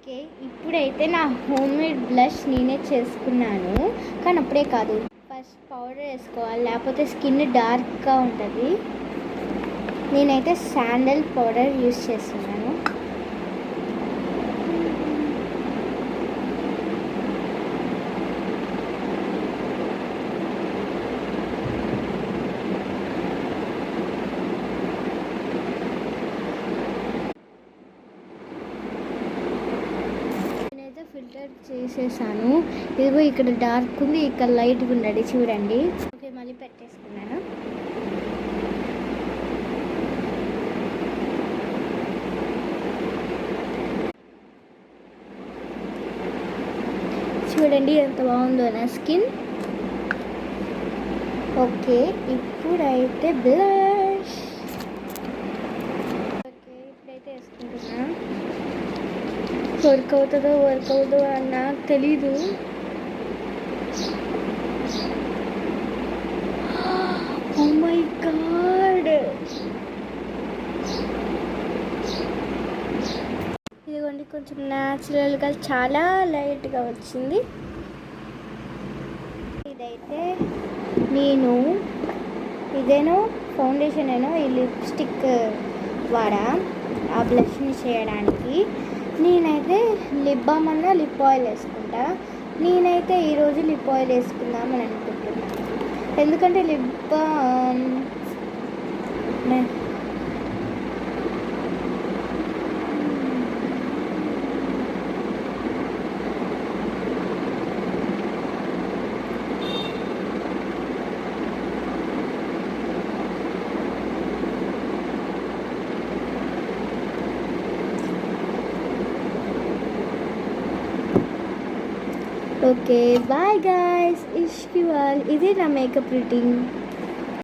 Okay, ఇప్పుడైతే నా home made blush నేనే చేసుకున్నాను. కానీ అప్పుడే కాదు, ఫస్ట్ పౌడర్ వేసుకోవాలి, లేకపోతే స్కిన్ డార్క్గా ఉంటుంది. నేనైతే శాండల్ పౌడర్ యూస్ చేస్తున్నాను. ఫిల్టర్ చేసేసాను. ఇదిగో ఇక్కడ డార్క్ ఉంది, ఇక్కడ లైట్గా ఉన్నది చూడండి. ఓకే, మళ్ళీ పెట్టేసుకున్నాను. చూడండి ఎంత బాగుందో నా స్కిన్. ఓకే, ఇప్పుడైతే బ్లష్. ఓకే, ఇప్పుడైతే వేసుకుంటున్నా. వర్క్ అవుతుందో అని నాకు తెలీదు. ఓ మై గాడ్, ఇదిగోండి కొంచెం న్యాచురల్గా చాలా లైట్గా వచ్చింది. ఇదైతే ఇదేనో ఫౌండేషన్ ఏనో ఈ లిప్స్టిక్ వాడా ఆ బ్లష్ని చేయడానికి. నేనైతే లిప్ బామ్ అన్నా లిప్ ఆయిల్ వేసుకుంటా. నేనైతే ఈరోజు లిప్ ఆయిల్ వేసుకుందామని అనుకుంటున్నాను. ఎందుకంటే lip balm okay, bye guys. ఇష్కి వాల్, ఇది నా మేకప్ రొటీన్.